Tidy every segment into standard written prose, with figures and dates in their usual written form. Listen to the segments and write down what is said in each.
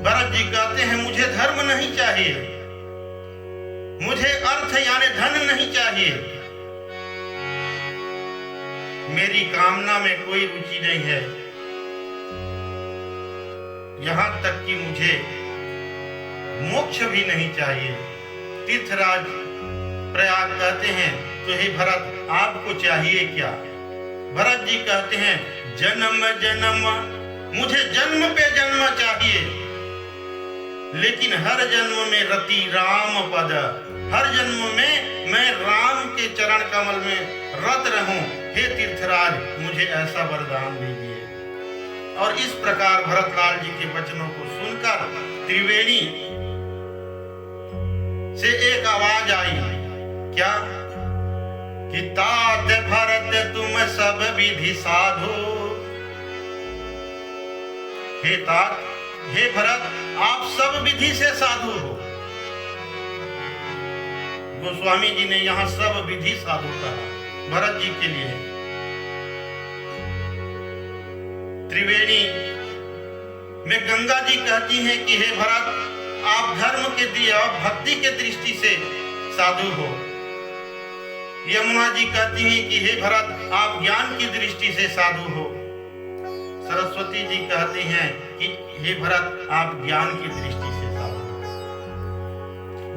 भरत जी कहते हैं मुझे धर्म नहीं चाहिए, मुझे अर्थ यानी धन नहीं चाहिए, मेरी कामना में कोई रुचि नहीं है, यहां तक कि मुझे मोक्ष भी नहीं चाहिए। तीर्थराज प्रयाग कहते हैं तो हे भरत आपको चाहिए क्या? भरत जी कहते हैं जन्म जन्म, मुझे जन्म पे जन्म चाहिए, लेकिन हर जन्म में रति राम पद, हर जन्म में मैं राम के चरण कमल में रत रहूं। हे तीर्थराज मुझे ऐसा वरदान दीजिए। और इस प्रकार भरतलाल जी के वचनों को सुनकर त्रिवेणी से एक आवाज आई, क्या कि तात भरत तुम सब विधि साधो। हे तात, हे भरत आप सब विधि से साधु हो। गोस्वामी जी ने यहाँ सब विधि साधु कहा भरत जी के लिए। त्रिवेणी में गंगा जी कहती हैं कि हे भरत आप धर्म के दिए और भक्ति के दृष्टि से साधु हो। यमुना जी कहती हैं कि हे भरत आप ज्ञान की दृष्टि से साधु हो। सरस्वती जी कहती हैं कि हे भरत आप ज्ञान की दृष्टि से साधु हो।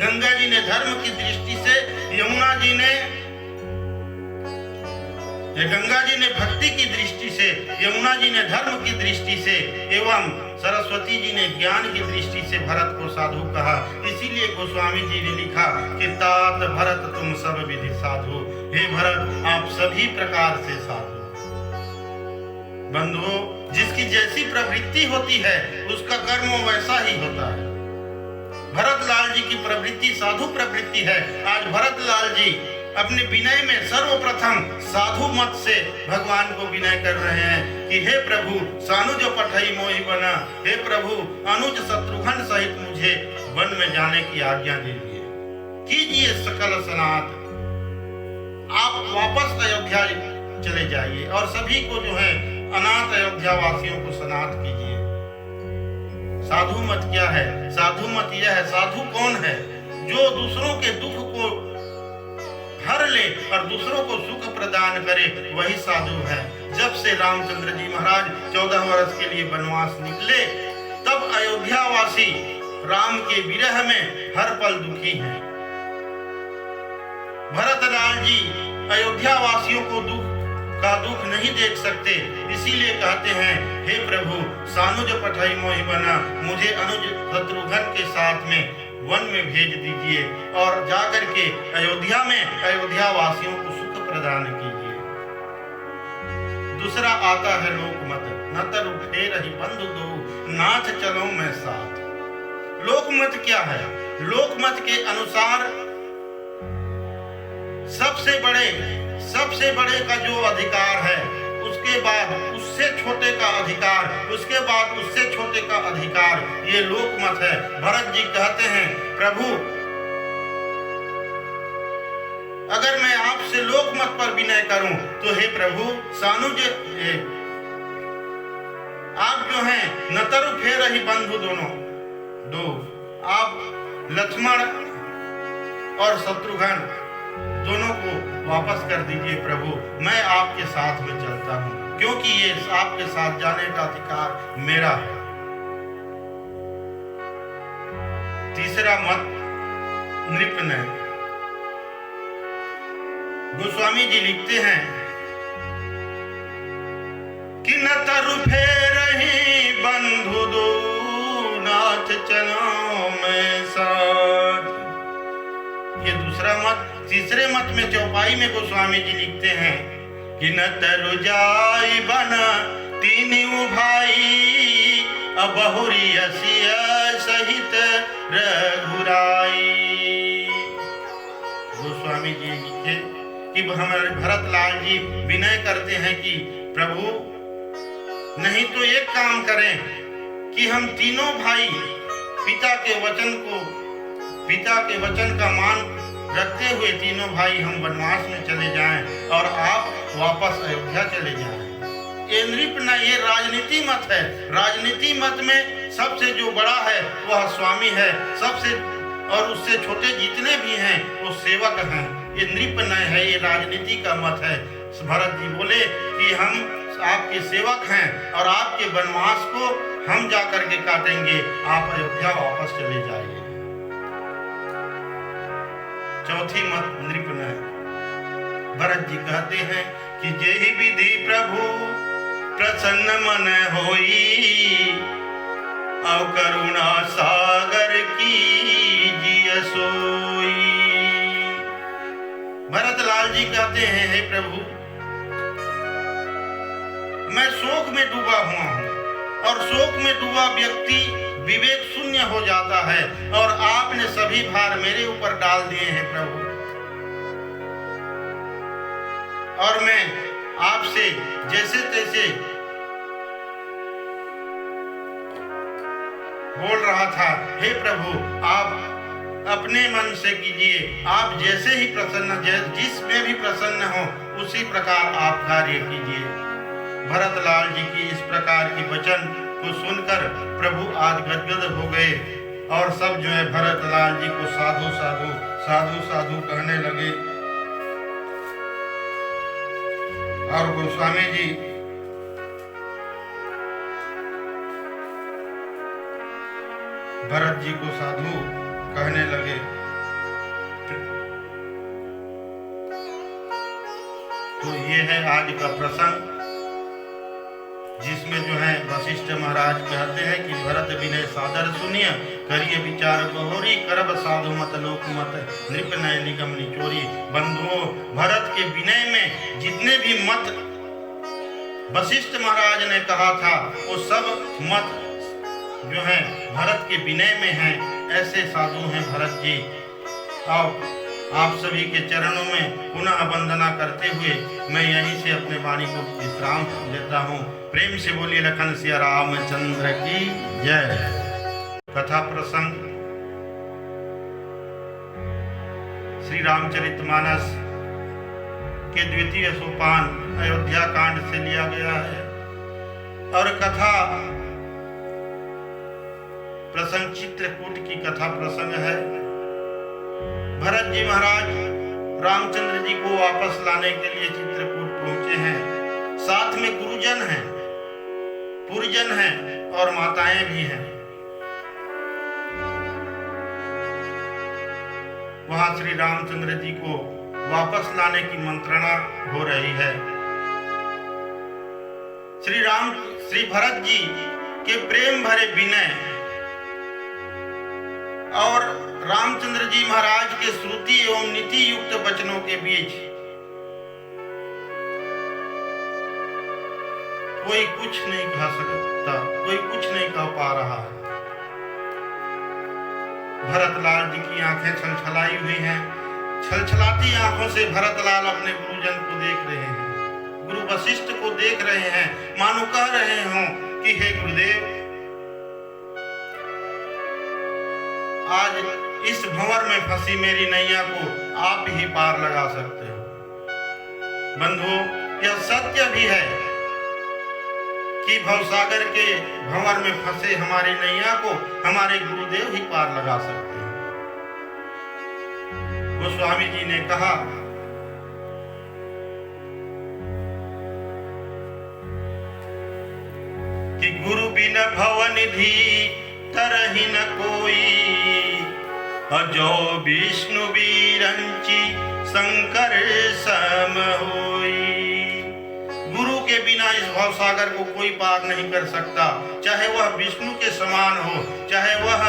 गंगा जी ने धर्म की दृष्टि से, यमुना जी ने, गंगा जी ने भक्ति की दृष्टि से, यमुना जी ने धर्म की दृष्टि से एवं सरस्वती जी ने ज्ञान की दृष्टि से भरत को साधु कहा। इसीलिए गोस्वामी जी ने लिखा कि तात भरत तुम सब विधि साधु। हे भरत आप सभी प्रकार से साधु। बंधुओं, जिसकी जैसी प्रवृत्ति होती है उसका कर्म वैसा ही होता है। भरतलाल जी की प्रवृत्ति साधु प्रवृत्ति है। आज भरतलाल जी अपने विनय में सर्वप्रथम साधु मत से भगवान को विनय कर रहे हैं कि हे प्रभु सानुज पठई मोहि बना, हे प्रभु अनुज शत्रुघ्न सहित मुझे वन में जाने की आज्ञा दीजिए, कीजिए सकल सनात। आप वापस अयोध्या चले जाइए और सभी को जो है अनाथ अयोध्या वासियों को सनात कीजिए। साधु मत क्या है? साधु मत यह है, साधु कौन है? जो दूसरों के दुख को हर ले और दूसरों को सुख प्रदान करे, वही साधु है। जब से रामचंद्र जी महाराज 14 वर्ष के लिए वनवास निकले, तब अयोध्या वासी राम के विरह में हर पल दुखी हैं। भरतलाल जी अयोध्या वासियों को दुख नहीं देख सकते, इसीलिए कहते हैं हे प्रभु सानुज पठई मोहि बना, मुझे अनुज शत्रुघ्न के साथ में वन में भेज दीजिए और जाकर के अयोध्या में अयोध्या वासियों को सुख प्रदान कीजिए। दूसरा आता है लोकमत, नतर उठे रही बंधु दो, नाच चलो मैं साथ। लोकमत क्या है? लोकमत के अनुसार सबसे बड़े का जो अधिकार है, उसके बाद उससे छोटे का अधिकार, उसके बाद उससे छोटे का अधिकार, ये लोकमत है। भरत जी कहते हैं प्रभु अगर मैं आपसे लोकमत पर विनय करूं तो हे प्रभु सानुज आप जो हैं नतरु फेर ही बंधु दोनों दो, आप लक्ष्मण और शत्रुघ्न दोनों को वापस कर दीजिए प्रभु, मैं आपके साथ में चलता हूं, क्योंकि ये आपके साथ जाने का अधिकार मेरा है। तीसरा मत नृपनय। गोस्वामी जी लिखते हैं कि नतरु फेरहि बंधु दो, नाथ चलो मैं साथ। ये दूसरा मत। तीसरे मत में चौपाई में गोस्वामी जी लिखते हैं कि नतरु जाई बना तीनों भाई, अब बहुरी असिया सहित रघुराई। गोस्वामी जी लिखे कि हमारे भरतलाल जी विनय करते हैं कि प्रभु नहीं तो एक काम करें कि हम तीनों भाई पिता के वचन का मान रखते हुए तीनों भाई हम वनवास में चले जाएं और आप वापस अयोध्या चले जाएं। ये नृप न, ये राजनीति मत है। राजनीति मत में सबसे जो बड़ा है वह स्वामी है, सबसे और उससे छोटे जितने भी हैं वो सेवक हैं। ये नृपनय है, ये राजनीति का मत है। भरत जी बोले कि हम आपके सेवक हैं और आपके वनवास को हम जाकर के काटेंगे, आप अयोध्या वापस चले जाइए। चौथी मत नृपनय। भरत जी कहते हैं कि जेहि विधि प्रभु प्रसन्न मन होई, और करुणा सागर की जिय सोई। भरत लाल जी कहते हैं, हे प्रभु, मैं शोक में डूबा हुआ हूं, और शोक में डूबा व्यक्ति विवेक शून्य हो जाता है, और आपने सभी भार मेरे ऊपर डाल दिए हैं प्रभु, और मैं आपसे जैसे तैसे बोल रहा था। हे प्रभु, आप अपने मन से कीजिए, आप जैसे ही प्रसन्न, जिसमें भी प्रसन्न हो उसी प्रकार आप कार्य कीजिए। भरत लाल जी की इस प्रकार की वचन को सुनकर प्रभु आज गदगद हो गए, और सब जो है भरत लाल जी को साधु साधु साधु साधु कहने लगे। और गोस्वामी जी भरत जी को साधु कहने लगे। तो ये है आज का प्रसंग, जिसमें जो है वशिष्ठ महाराज कहते हैं कि भरत विनय सादर सुनिय, करिए विचार बहोरी, करब साधु मत लोक मत, नृपनय निगम निचोरी। बंधुओं, भरत के विनय में जितने भी मत वशिष्ठ महाराज ने कहा था वो सब मत जो है भरत के विनय में हैं। ऐसे साधु हैं भरत जी। आप सभी के चरणों में पुनः वंदना करते हुए मैं यहीं से अपने वाणी को विश्राम लेता हूँ। प्रेम से बोलिए लखन सिया रामचंद्र की जय। कथा प्रसंग श्री रामचरितमानस के द्वितीय सोपान अयोध्या कांड से लिया गया है, और कथा प्रसंग चित्रकूट की कथा प्रसंग है। भरत जी महाराज रामचंद्र जी को वापस लाने के लिए चित्रकूट पहुंचे हैं। साथ में गुरुजन हैं, पुरजन हैं और माताएं भी हैं। वहां श्री रामचंद्र जी को वापस लाने की मंत्रणा हो रही है। श्री भरत जी के प्रेम भरे विनय और रामचंद्र जी महाराज के श्रुति एवं नीति युक्त वचनों के बीच कोई कुछ नहीं कह सकता, कोई कुछ नहीं कह पा रहा है। भरत लाल जी की आंखें छलछलाई हुई हैं। छलछलाती आंखों से भरत लाल अपने गुरुजन को देख रहे हैं, गुरु वशिष्ठ को देख रहे हैं, मानो कह रहे हों कि हे गुरुदेव, आज इस भंवर में फंसी मेरी नैया को आप ही पार लगा सकते हो। बंधुओं, यह सत्य भी है कि भवसागर के भंवर में फंसे हमारी नैया को हमारे गुरुदेव ही पार लगा सकते हैं। गोस्वामी जी ने कहा कि गुरु बिन भव निधि तरहि न कोई, अजो विष्णु बीरंची शंकर सम होई। गुरु के बिना इस भवसागर को कोई पार नहीं कर सकता, चाहे वह विष्णु के समान हो, चाहे वह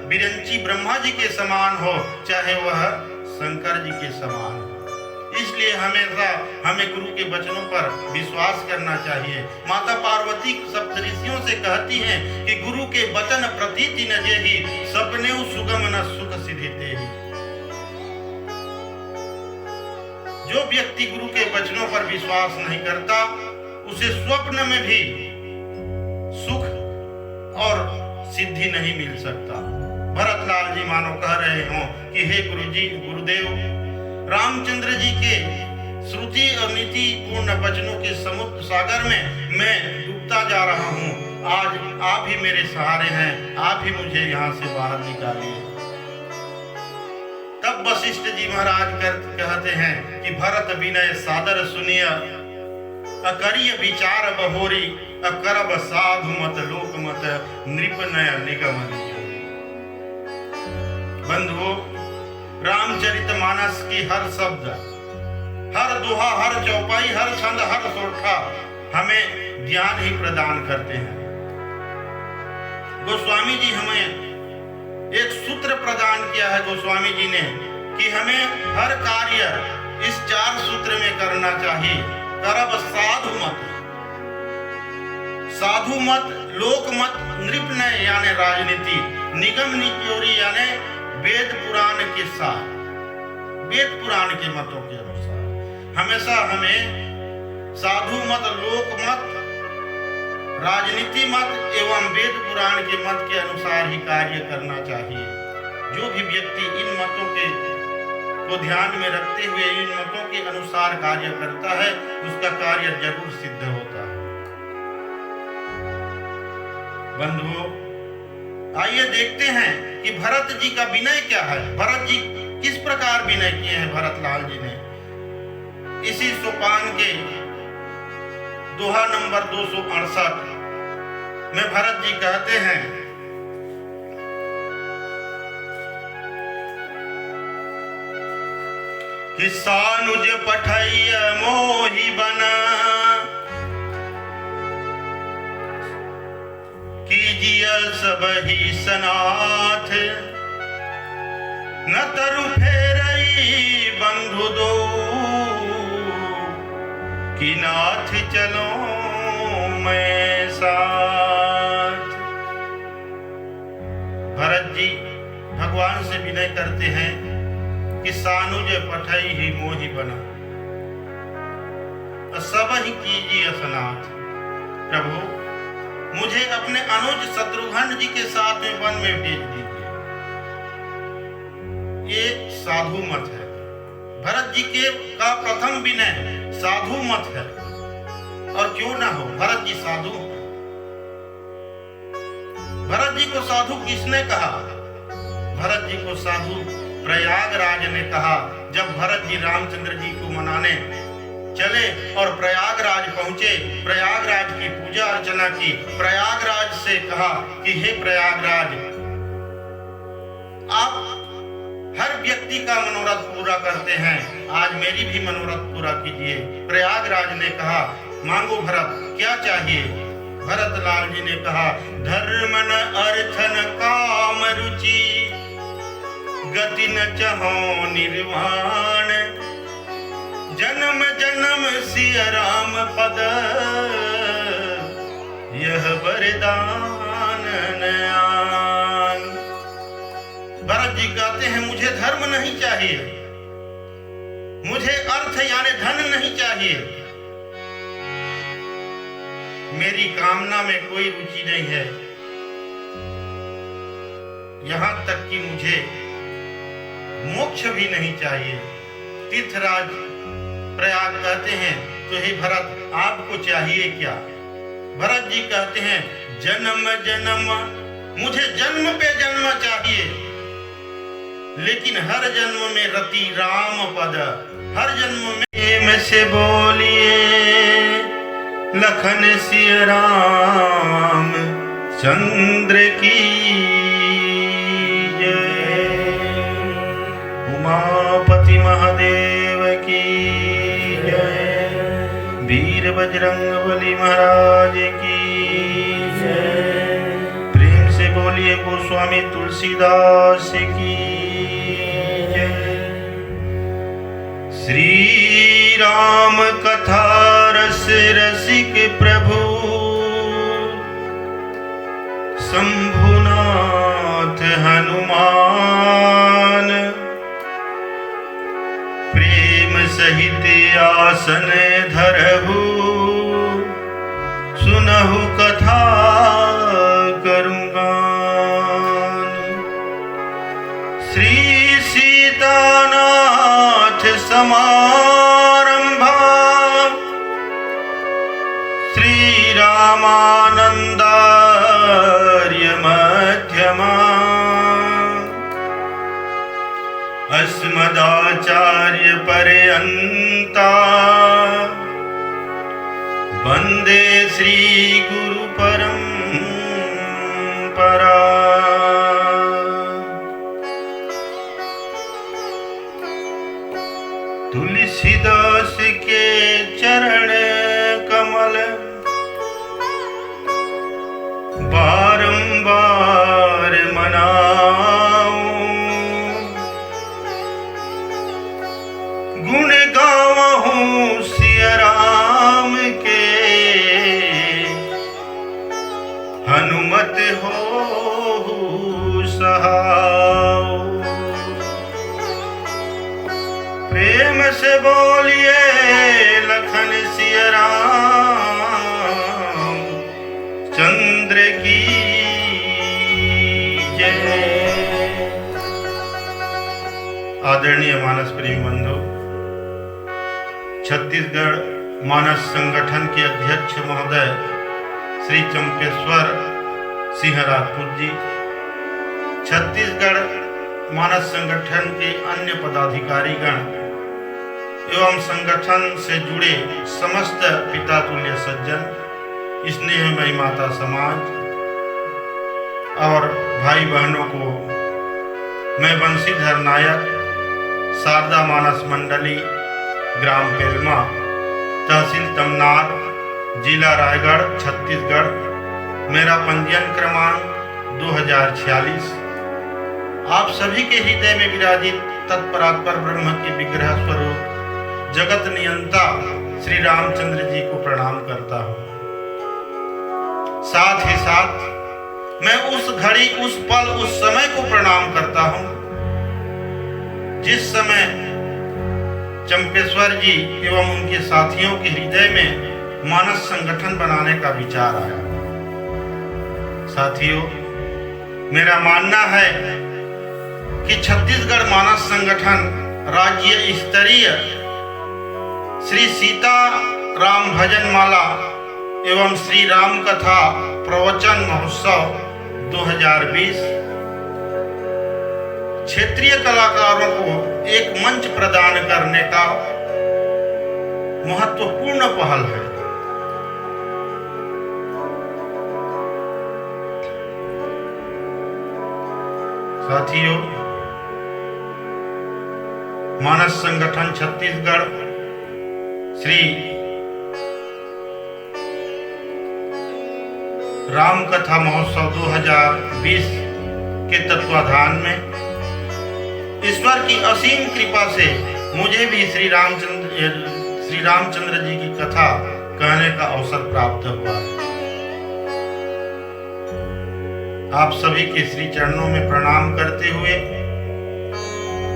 बिरंची ब्रह्मा जी के समान हो, चाहे वह शंकर जी के समान हो। इसलिए हमेशा हमें गुरु के वचनों पर विश्वास करना चाहिए। माता पार्वती सप्तऋषियों से कहती हैं कि गुरु के वचन प्रतीति न जेहि, सपने सुगम न सुख सिधिते ही। जो व्यक्ति गुरु के वचनों पर विश्वास नहीं करता, उसे स्वप्न में भी सुख और सिद्धि नहीं मिल सकता। भरत लाल जी मानो कह रहे हों कि हे गुरुजी, गुरुदेव, रामचंद्र जी के श्रुति और नीति पूर्ण वचनों के समुद्र सागर में मैं डूबता जा रहा हूँ। आज आप ही मेरे सहारे हैं, आप ही मुझे यहाँ से बाहर निकालिए। तब वशिष्ठ जी महाराज कहते हैं कि भरत विनय सादर सुनिय, अकरिय विचार बहोरी, अकरब साधु मत लोक मत नृप नय निगम निजोरी। बंधुओं, रामचरितमानस की हर शब्द, हर दोहा, हर चौपाई, हर छंद, हर सोठा हमें ज्ञान ही प्रदान करते हैं। गोस्वामी जी हमें एक सूत्र प्रदान किया है गोस्वामी जी ने कि हमें हर कार्य इस 4 सूत्र में करना चाहिए। करब साधु मत, साधु मत, लोक मत, नृप नय यानी राजनीति, निगम निचोरी यानी वेद पुराण के साथ, वेद पुराण के मतों के अनुसार हमेशा हमें साधु मत, लोक मत, राजनीति मत एवं वेद पुराण के मत के अनुसार ही कार्य करना चाहिए। जो भी व्यक्ति इन मतों को ध्यान में रखते हुए इन मतों के अनुसार कार्य करता है, उसका कार्य जरूर सिद्ध होता है। बंधुओं, आइए देखते हैं कि भरत जी का विनय क्या है। भरत जी किस प्रकार विनय किए हैं भरत लाल जी ने। इसी सोपान के दोहा नंबर 268 में भरत जी कहते हैं कि सानुज पठैय मोहि बना, कीजिय सबहि सनाथ, न तरु फेरई बंधु दो, कि नाथ चलो मैं साथ। भरत जी भगवान से विनय करते हैं कि सानुज पठई ही मोहि बना, सब ही कीजिए सनाथ। प्रभु, मुझे अपने अनुज शत्रुघ्न जी के साथ में वन में भेज दीजिए। ये साधु मत है। भरत जी का प्रथम विनय साधु मत है। और क्यों ना हो, भरत जी साधु। भरत जी को साधु किसने कहा? भरत जी को साधु प्रयागराज ने कहा। जब भरत जी रामचंद्र जी को मनाने चले और प्रयागराज पहुंचे, प्रयागराज की पूजा अर्चना की, प्रयागराज से कहा कि हे प्रयागराज, आप हर व्यक्ति का मनोरथ पूरा करते हैं, आज मेरी भी मनोरथ पूरा कीजिए। प्रयागराज ने कहा, मांगो भरत, क्या चाहिए? भरत लाल जी ने कहा, धर्म न अर्थ न काम रुचि, गति न चहो निर्वाण, जन्म जन्म सिय राम पद, यह वरदान नयान। भरत जी कहते हैं, मुझे धर्म नहीं चाहिए, मुझे अर्थ यानी धन नहीं चाहिए, मेरी कामना में कोई रुचि नहीं है, यहां तक कि मुझे मोक्ष भी नहीं चाहिए। तीर्थराज प्रयाग कहते हैं, तो हे भरत, आपको चाहिए क्या? भरत जी कहते हैं, जन्म जन्म, मुझे जन्म पे जन्म चाहिए, लेकिन हर जन्म में रति राम पद, हर जन्म में से बोलिए लखन सिय राम चंद्र की जय, उमापति महादेव की जय, वीर बजरंगबली महाराज की जय। प्रेम से बोलिए गोस्वामी तुलसीदास की जय। श्री राम कथा रस रसिक प्रभु, शंभुनाथ हनुमान, प्रेम सहित आसन धरहु, सुनहु कथा करूँगा। श्री सीतानाथ समारंभा, श्री रामानंदा अस्मदाचार्य पर्यन्ता वन्दे श्री गुरु परम्परा। तुलसीदास के चरण कमल बारंबार मनाऊं, गुण गावहूं सिया राम के, हनुमत हो सहाऊ। प्रेम से बोलिए लखन सिया राम चंद्र की जय। आदरणीय मानस प्रेमी बंधु, छत्तीसगढ़ मानस संगठन के अध्यक्ष महोदय श्री चंपेश्वर सिंह राजपूत जी, छत्तीसगढ़ मानस संगठन के अन्य पदाधिकारीगण एवं संगठन से जुड़े समस्त पिता तुल्य सज्जन, स्नेहमयी माता समाज और भाई बहनों को मैं बंशीधर नायक, शारदा मानस मंडली, ग्राम पेलमा, तहसील तमनार, जिला रायगढ़, छत्तीसगढ़, मेरा पंजीयन क्रमांक 2046, आप सभी के हृदय में विराजित तत्परात्पर ब्रह्म के विग्रह स्वरूप जगत नियंता श्री रामचंद्र जी को प्रणाम करता हूँ। साथ ही साथ मैं उस घड़ी, उस पल, उस समय को प्रणाम करता हूँ जिस समय चंपेश्वर जी एवं उनके साथियों के हृदय में मानस संगठन बनाने का विचार आया। साथियों, मेरा मानना है कि छत्तीसगढ़ मानस संगठन राज्य स्तरीय श्री सीता राम भजन माला एवं श्री राम कथा प्रवचन महोत्सव 2020 क्षेत्रीय कलाकारों को एक मंच प्रदान करने का महत्वपूर्ण पहल है। साथियों, मानस संगठन छत्तीसगढ़ श्री राम कथा महोत्सव 2020 के तत्वाधान में ईश्वर की असीम कृपा से मुझे भी श्री रामचंद्र जी की कथा कहने का अवसर प्राप्त हुआ। आप सभी के श्री चरणों में प्रणाम करते हुए,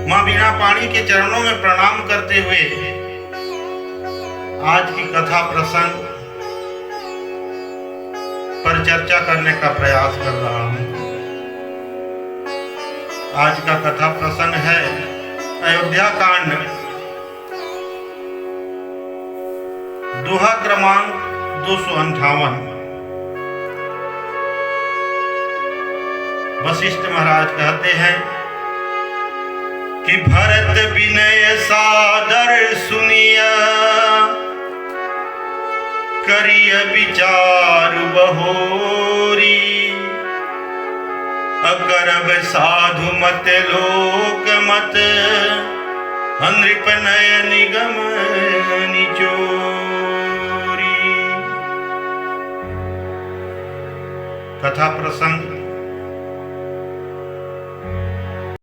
मां बीना पाणी के चरणों में प्रणाम करते हुए आज की कथा प्रसंग पर चर्चा करने का प्रयास कर रहा हूं। आज का कथा प्रसंग है अयोध्या कांड, दोहा क्रमांक 258। वशिष्ठ महाराज कहते हैं कि भरत विनय सादर सुनिया, करिय विचार बहोरी, अकरब साधु मत लोक मत, नृप नय निगम निचोरी। कथा प्रसंग